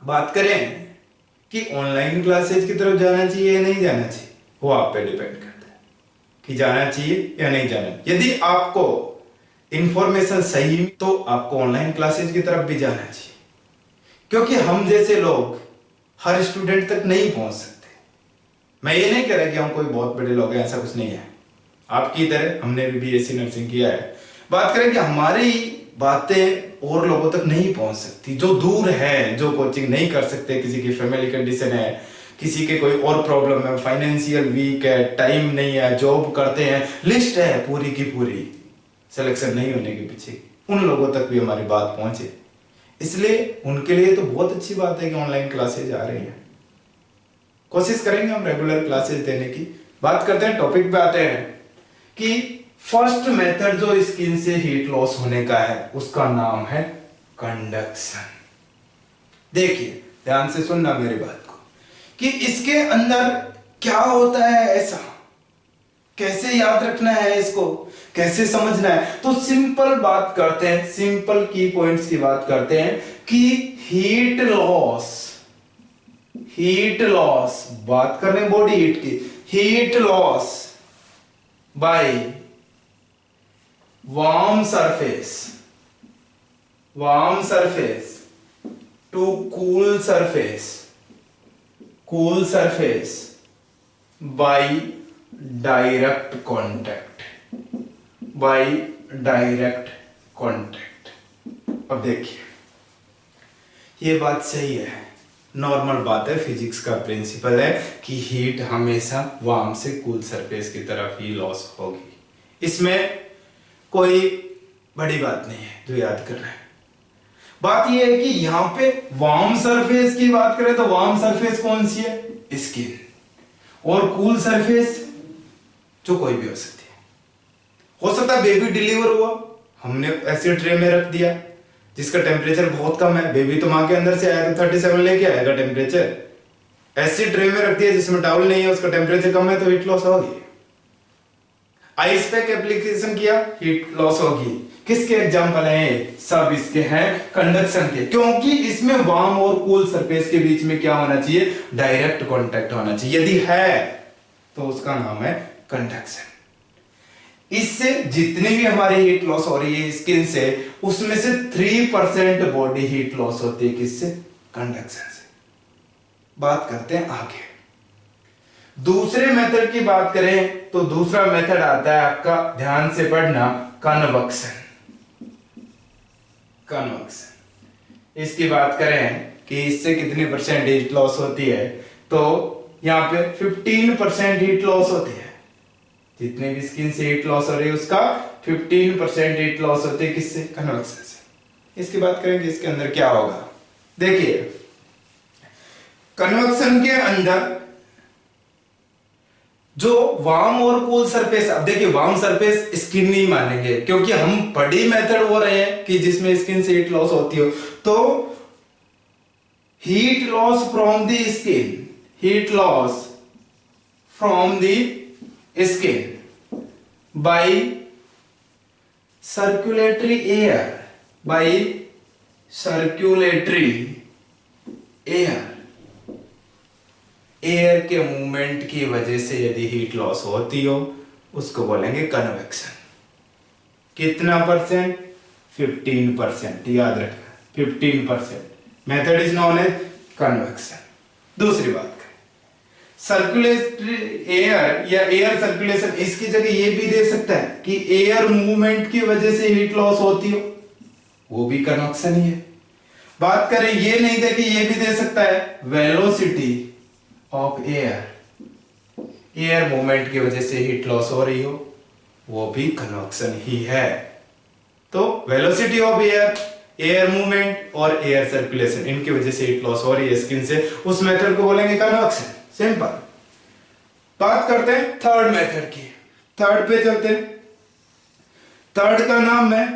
बात करें कि ऑनलाइन क्लासेस की तरफ जाना चाहिए या नहीं जाना चाहिए, वो आप पे डिपेंड करता है कि जाना चाहिए या नहीं जाना। यदि आपको इंफॉर्मेशन सही तो आपको ऑनलाइन क्लासेस की तरफ भी जाना चाहिए, क्योंकि हम जैसे लोग हर स्टूडेंट तक नहीं पहुंच सकते। मैं ये नहीं कह रहा कि हम कोई बहुत बड़े लोग हैं, ऐसा कुछ नहीं है। आपकी तरह हमने भी बीएससी नर्सिंग किया है। बात करें कि हमारी बातें और लोगों तक नहीं पहुंच सकती, जो दूर है, जो कोचिंग नहीं कर सकते, किसी की फैमिली कंडीशन है, किसी के कोई और प्रॉब्लम है, फाइनेंशियल वीक है, टाइम नहीं है, जॉब करते हैं, लिस्ट है पूरी की पूरी, सिलेक्शन नहीं होने के पीछे, उन लोगों तक भी हमारी बात पहुंचे। इसलिए उनके लिए तो बहुत अच्छी बात है कि ऑनलाइन क्लासेज आ रही हैं। कोशिश करेंगे हम रेगुलर क्लासेस देने की। बात करते हैं, टॉपिक पे आते हैं कि फर्स्ट मेथड जो स्किन से हीट लॉस होने का है उसका नाम है कंडक्शन। देखिए ध्यान से सुनना मेरी बात को कि इसके अंदर क्या होता है, ऐसा कैसे याद रखना है, इसको कैसे समझना है। तो सिंपल बात करते हैं, सिंपल की पॉइंट्स की बात करते हैं कि हीट लॉस बात कर रहे हैं बॉडी हीट की, heat loss by warm surface to cool surface by direct contact. अब देखिए ये बात सही है, नॉर्मल बात है, फिजिक्स का प्रिंसिपल है कि हीट हमेशा वार्म से कूल सरफेस की तरफ ही लॉस होगी। इसमें कोई बड़ी बात नहीं है जो याद करना है। बात यह है कि यहां पे वार्म सरफेस की बात करें तो वार्म सरफेस कौन सी है, स्किन, और कूल सरफेस जो कोई भी हो सकती है। हो सकता है बेबी डिलीवर हुआ, हमने ऐसे ट्रे में रख दिया जिसका टेम्परेचर बहुत कम है, बेबी तो मां के अंदर से आया तो 37 लेके आएगा टेम्परेचर, ऐसे ट्रे में रख दिया जिसमें टावल नहीं है, उसका टेम्परेचर कम है तो हीट लॉस होगी। आइस पैक एप्लीकेशन किया, हीट लॉस होगी। किसके एग्जांपल हैं, सब इसके हैं कंडक्शन के, क्योंकि इसमें वार्म और कूल सरफेस के बीच में क्या होना चाहिए, डायरेक्ट कांटेक्ट होना चाहिए। यदि है तो उसका नाम है कंडक्शन। इससे जितनी भी हमारी हीट लॉस हो रही है स्किन से, उसमें से 3% बॉडी हीट लॉस होती है किससे, कंडक्शन से। बात करते हैं आगे। दूसरे मेथड की बात करें तो दूसरा मेथड आता है आपका, ध्यान से पढ़ना, कन्वक्शन। इसकी बात करें कि इससे कितनी परसेंट हीट लॉस होती है, तो यहां पे 15% हीट लॉस होती है। जितने भी स्किन से हीट लॉस हो रही है उसका 15% हीट लॉस होती है किससे, कन्वक्शन से। इसकी बात करेंगे इसके अंदर क्या होगा। देखिए कन्वक्शन के अंदर जो वार्म और कूल सरफेस, अब देखिए वार्म सरफेस स्किन नहीं मानेंगे क्योंकि हम बड़ी मेथड हो रहे हैं कि जिसमें स्किन से हीट लॉस होती हो। तो heat loss from the skin, heat loss from the skin by circulatory air, by circulatory air, air के मूवमेंट की वजह से यदि हीट लॉस होती हो उसको बोलेंगे कन्वेक्शन। कितना परसेंट? 15%, याद रखना 15%। Method is known as convection. दूसरी बात करें, सर्कुलेटरी एयर या एयर सर्कुलेशन, इसकी जगह ये भी दे सकता है कि एयर मूवमेंट की वजह से हीट लॉस होती हो, वो भी कन्वेक्शन ही है। बात करें, ये नहीं दे कि ये भी दे सकता है velocity of air, air movement की वजह से हीट लॉस हो रही हो, वो भी कन्वेक्शन ही है। तो velocity of air, air movement और एयर सर्कुलेशन, इनकी वजह से हीट लॉस हो रही है स्किन से, उस मेथड को बोलेंगे कन्वेक्शन। सिंपल। बात करते हैं थर्ड मेथड की, थर्ड पे चलते हैं। थर्ड का नाम है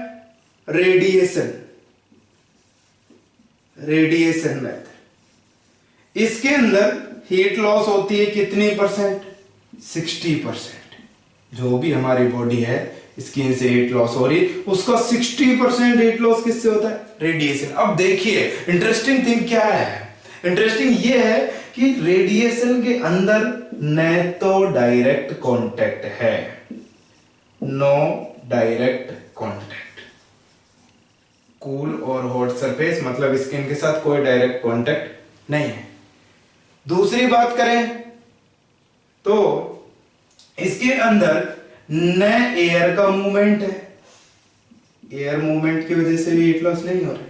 रेडिएशन, रेडिएशन मेथड। इसके अंदर हीट लॉस होती है कितनी परसेंट? 60%। जो भी हमारी बॉडी है स्किन से हीट लॉस हो रही है उसका 60% हीट लॉस किससे होता है? रेडिएशन। अब देखिए इंटरेस्टिंग थिंग क्या है, इंटरेस्टिंग ये है कि रेडिएशन के अंदर न तो डायरेक्ट कांटेक्ट है, नो डायरेक्ट कांटेक्ट, कूल और हॉट सरफेस मतलब स्किन के साथ कोई डायरेक्ट कांटेक्ट नहीं है। दूसरी बात करें तो इसके अंदर न एयर का मूवमेंट है, एयर मूवमेंट की वजह से भी हीट लॉस नहीं हो रही,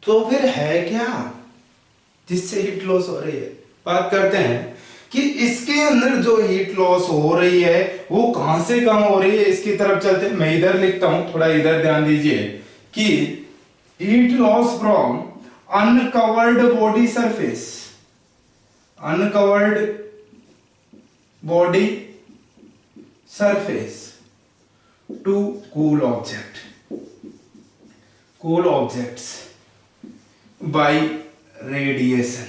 तो फिर है क्या जिससे हीट लॉस हो रही है? बात करते हैं कि इसके अंदर जो हीट लॉस हो रही है वो कहां से कहां हो रही है, इसकी तरफ चलते हैं। मैं इधर लिखता हूं, थोड़ा इधर ध्यान दीजिए कि heat loss from uncovered body surface, uncovered body surface to cool object, cool objects by radiation,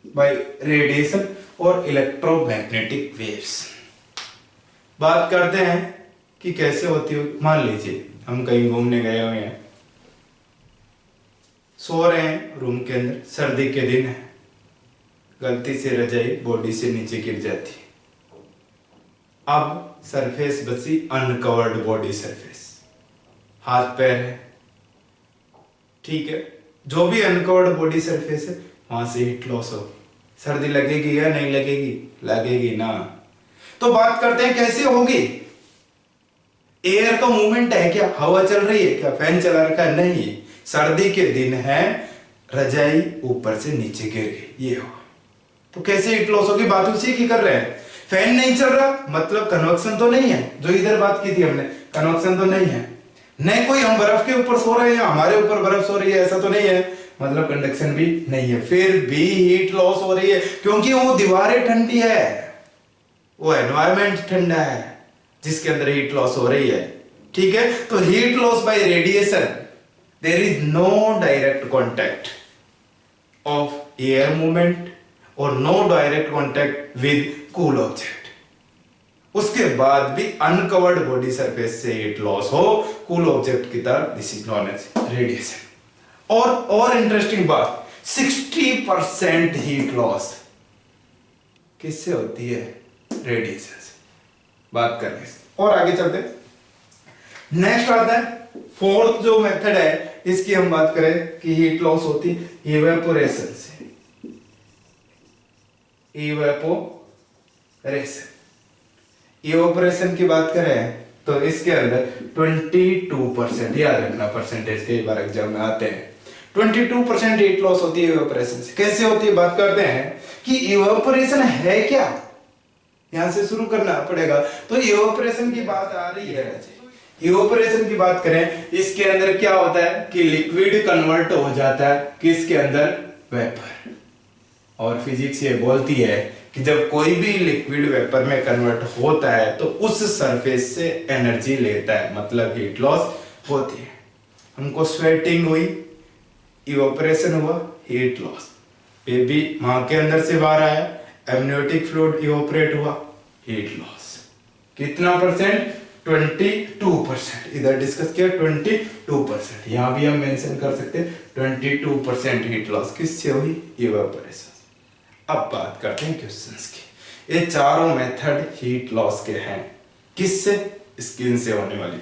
by radiation और इलेक्ट्रोमैग्नेटिक वेव्स। बात करते हैं कि कैसे होती हो। मान लीजिए हम कहीं घूमने गए हुए हैं, सो रहे हैं रूम के अंदर, सर्दी के दिन है, गलती से रजाई बॉडी से नीचे गिर जाती है। अब सरफेस बची अनकवर्ड बॉडी सरफेस, हाथ पैर है, ठीक है, जो भी अनकवर्ड बॉडी सरफेस है वहां से हीट लॉस हो, सर्दी लगेगी या नहीं लगेगी? लगेगी ना। तो बात करते हैं कैसे होगी। एयर का मूवमेंट है क्या? हवा चल रही है क्या? फैन चला रखा है? नहीं, सर्दी के दिन है, रजाई ऊपर से नीचे गिर गई, ये होगा। तो कैसे हीट लॉस होगी? बात उसी की कर रहे हैं। फैन नहीं चल रहा मतलब कन्वेक्शन तो नहीं है, जो इधर बात की थी हमने, कन्वेक्शन तो नहीं है। नहीं कोई हम बर्फ के ऊपर सो रहे हैं, हमारे ऊपर बर्फ सो रही है, ऐसा तो नहीं है, मतलब कंडक्शन भी नहीं है, फिर भी हीट लॉस हो रही है क्योंकि वो दीवारें ठंडी है, वो एनवायरमेंट ठंडा है जिसके अंदर हीट लॉस हो रही है, ठीक है। तो heat loss by radiation, there is no direct contact of air movement और no direct contact with cool object. उसके बाद भी अनकवर्ड बॉडी सरफेस से हीट लॉस हो कूल ऑब्जेक्ट की तरफ, this is known as radiation. और इंटरेस्टिंग बात, 60% हीट लॉस किससे होती है? रेडिएशन से। बात कर रहे और आगे चलते हैं। नेक्स्ट आता है फोर्थ जो मेथड है, इसकी हम बात करें कि हीट लॉस होती है इवेपोरेशन से, इवेपोरेशन। इवेपोरेशन की बात करें तो इसके अंदर 22%, याद रखना परसेंटेज कई बार एग्जाम में आते हैं, 22% हीट लॉस होती है इवेपोरेशन से। कैसे होती है? बात करते हैं कि इवेपोरेशन है क्या, यहां से शुरू करना पड़ेगा। तो इवेपोरेशन की बात आ रही है, इवेपोरेशन की बात करें, इसके अंदर क्या होता है कि लिक्विड कन्वर्ट हो जाता है किसके अंदर? वेपर। और फिजिक्स ये बोलती है कि जब कोई भी लिक्विड वेपर में कन्वर्ट होता है तो उस सरफेस से एनर्जी लेता है, मतलब हीट लॉस होती है। हमको स्वेटिंग हुई, इवोपरेशन हुआ, हीट लॉस। बेबी मां के अंदर से बाहर आया, एमनियोटिक फ्लूइड इवोपरेट हुआ, हीट लॉस। कितना परसेंट? 22%। इधर डिस्कस किया 22%, यहां भी हम मेंशन कर सकते हैं 22% हीट लॉस किससे हुई? इवेपोरेशन। अब बात करते हैं क्वेश्चंस की। ये चारों मेथड हीट लॉस के हैं। किससे? स्किन से होने वाली।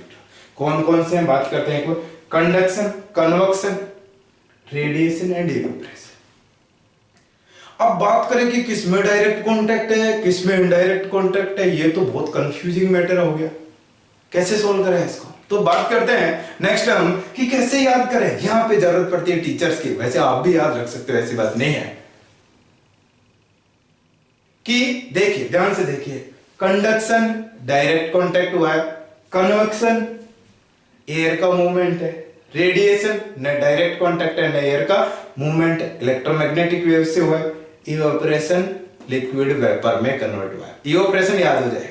कौन कौन से हैं? बात करते हैं। Conduction, convection, radiation and evaporation. अब बात करें कि किसमें डायरेक्ट कांटेक्ट है, किसमें इनडायरेक्ट कांटेक्ट है, ये तो बहुत कंफ्यूजिंग मैटर हो गया। कैसे सोल्व करें इसको? तो बात करते हैं नेक्स्ट हम कि कैसे याद करें। यहां पे जरूरत पड़ती है टीचर्स की, वैसे आप भी याद रख सकते हो, ऐसी बात नहीं है। कि देखिए, ध्यान से देखिए, कंडक्शन डायरेक्ट कांटेक्ट हुआ है, कन्वक्शन एयर का मूवमेंट है, रेडिएशन न डायरेक्ट कांटेक्ट है न एयर का मूवमेंट, इलेक्ट्रोमैग्नेटिक वेव से हुआ है, इवेपोरेशन लिक्विड वेपर में कन्वर्ट हुआ है। इवेपोरेशन याद हो जाएगा,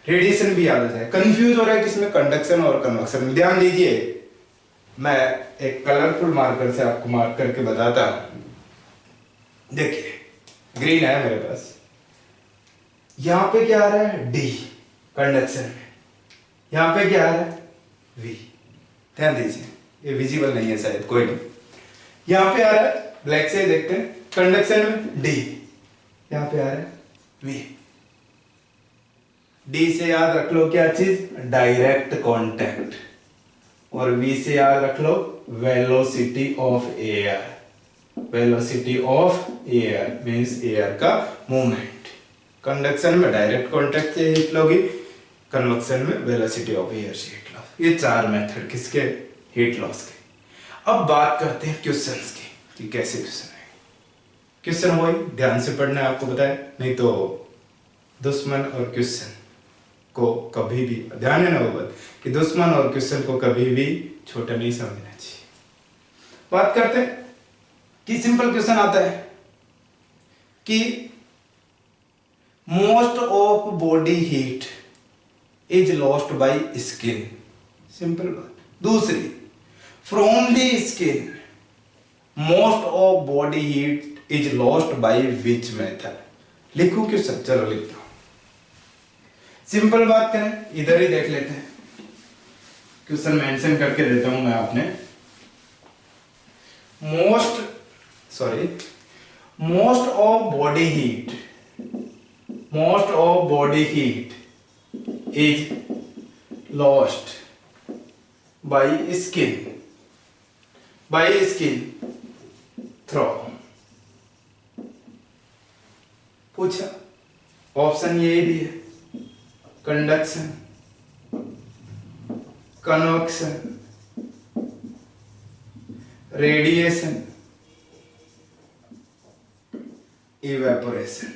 रेडिएशन भी याद हो जाए। कंफ्यूज हो रहा है किसमें? कंडक्शन और कन्वक्शन। ध्यान दीजिए, मैं एक कलरफुल मार्कर से आपको मार्क करके बताता हूं। देखिए, ग्रीन है मेरे पास, यहां पे क्या आ रहा है? डी कंडक्शन में, यहां पे क्या आ रहा है? वी। ध्यान दीजिए, ये विजिबल नहीं है शायद, कोई नहीं। यहां पे आ रहा है, ब्लैक से देखते हैं, कंडक्शन में डी, यहां पे आ रहा है वी। डी से याद रख लो क्या चीज? Direct contact. और वी से याद रख लो velocity of air. Velocity of air means air का मूवमेंट। कंडक्शन में डायरेक्ट कांटेक्ट से हीट लोगी, कन्वक्शन में वेलोसिटी ऑफ एयर से हीट लॉस। ये चार मेथड किसके? हीट लॉस के। अब बात करते हैं क्वेश्चंस की कि कैसे क्वेश्चन है। क्वेश्चन वही ध्यान से पढ़ना है, आपको बताया, नहीं तो दुश्मन और क्वेश्चन को कभी भी, ध्यान है ना वो बात, कि दुश्मन और क्वेश्चन को कभी भी छोटा नहीं समझना चाहिए। बात करते हैं कि सिंपल क्वेश्चन आता है कि most of body heat is lost by skin. Simple बात। दूसरी, from the skin most of body heat is lost by which method. लिखूं क्वेश्चन? चलो लिखता हूं। सिंपल बात करें, इधर ही देख लेते हैं, क्वेश्चन मेंशन करके देता हूं मैं आपने। Most of body heat is lost by skin through. पूछा, ऑप्शन ये भी है, कंडक्शन, कन्वक्शन, रेडिएशन, इवेपोरेशन।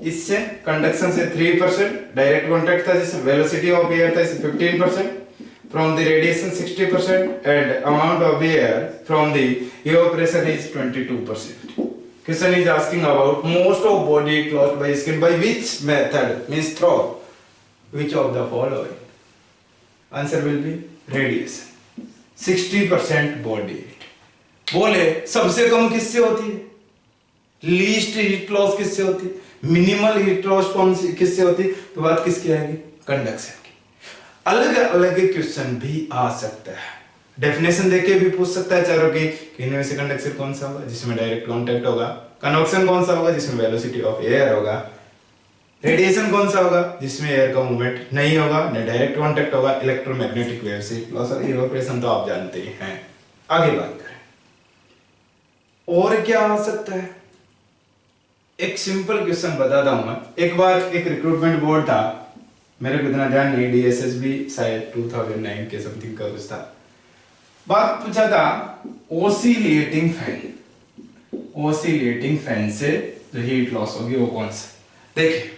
इससे कंडक्शन से 3%, डायरेक्ट कांटेक्ट था जिसमें वेलोसिटी ऑफ एयर था, इससे 15%, from the radiation 60% and amount of air from the evaporation is 22%. Question is asking about most of body closed by skin by which method, means through which of the following. Answer will be radiation. 60% body heat. बोले सबसे कम किससे होती है? Least heat loss किससे होती है? Minimal heat loss कौन सी किससे होती है? तो बात किसकी आएगी? कंडक्शन की। अलग अलग क्वेश्चन भी आ सकता है, डेफिनेशन देके भी पूछ सकता है चारों की, कि इनमें से कंडक्शन कौन सा होगा जिसमें डायरेक्ट कांटेक्ट होगा, कन्वक्शन कौन सा होगा जिसमें वेलोसिटी ऑफ एयर होगा, रेडिएशन कौन सा होगा जिसमें एयर का मूवमेंट नहीं होगा, न डायरेक्ट कांटेक्ट होगा, इलेक्ट्रोमैग्नेटिक वेव से लॉस और इवेपोरेशन तो आप जानते ही हैं। आगे बात करें, और क्या आ सकता है? एक सिंपल क्वेश्चन बताता हूं मैं। एक बार एक रिक्रूटमेंट बोर्ड था, मेरे को इतना ध्यान नहीं, डीएसएसबी शायद 2009 के समथिंग का कुछ था। बात पूछा था ओसिलेटिंग फैन से जो हीट लॉस होगी वो कौन सा? देखिए,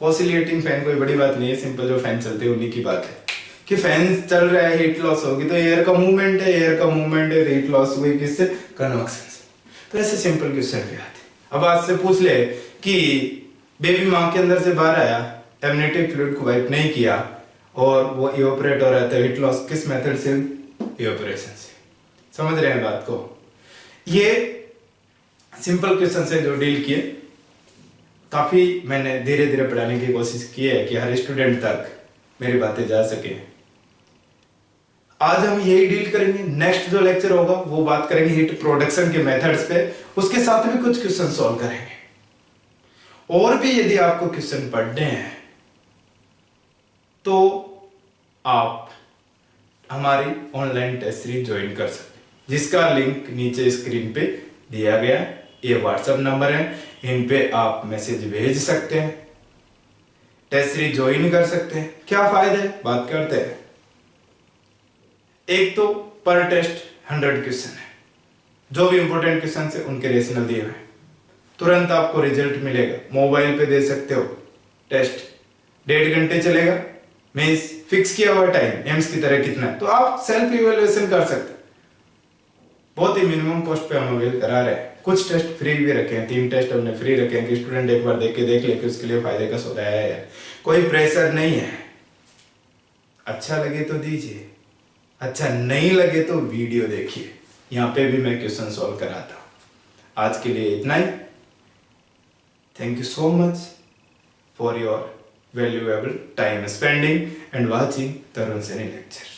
ओसिलेटिंग फैन कोई बड़ी बात नहीं है, सिंपल जो फैन चलते हैं उन्हीं की बात है। कि फैन चल रहा है, हीट लॉस होगी, तो एयर का मूवमेंट है, एयर का मूवमेंट है, हीट लॉस हुई किससे? कन्वेक्शन से। तो ऐसे सिंपल क्वेश्चन भी आते। अब आज से पूछ ले कि बेबी माँ के अंदर से बाहर आया, एमनेटिक फ्लूइड को वाइप नहीं किया और वो इवेपोरेट हो रहा था, हीट लॉस किस मेथड से? इवेपोरेशन से। समझ रहे हैं बात को? ये सिंपल क्वेश्चन से जो डील किए, काफी मैंने धीरे धीरे पढ़ाने की कोशिश की है कि हर स्टूडेंट तक मेरी बातें जा सके। आज हम यही डील करेंगे। नेक्स्ट जो लेक्चर होगा वो बात करेंगे हीट प्रोडक्शन के मेथड्स पे, उसके साथ भी कुछ क्वेश्चन सॉल्व करेंगे। और भी यदि आपको क्वेश्चन पढ़ने हैं तो आप हमारी ऑनलाइन टेस्ट सीरीज ज्वाइन कर सकते हैं, जिसका लिंक नीचे स्क्रीन पे दिया गया है। ये व्हाट्सएप नंबर है, इन पे आप मैसेज भेज सकते हैं, टेस्ट सीरीज ज्वाइन कर सकते हैं। क्या फायदे है बात करते हैं। एक तो पर टेस्ट 100 क्वेश्चन है, जो भी इंपॉर्टेंट क्वेश्चन है उनके रेशनल दिए हुए, तुरंत आपको रिजल्ट मिलेगा। मोबाइल पे दे सकते हो टेस्ट, 1.5 घंटे चलेगा, मीन्स फिक्स किया हुआ टाइम एम्स की तरह कितना है, तो आप सेल्फ इवेल्युएशन कर सकते हैं। बहुत ही मिनिमम कॉस्ट पे हम अवेल करा रहे हैं। कुछ टेस्ट फ्री भी रखे हैं, 3 टेस्ट हमने फ्री रखे हैं कि स्टूडेंट एक बार देख ले कि उसके लिए फायदे का सौदा है। कोई प्रेशर नहीं है, अच्छा लगे तो दीजिए, अच्छा नहीं लगे तो वीडियो देखिए, यहाँ पे भी मैं क्वेश्चन सॉल्व कराता हूँ। आज के लिए इतना ही। Thank you so much for your valuable time spending and watching Tarun Seni lecture.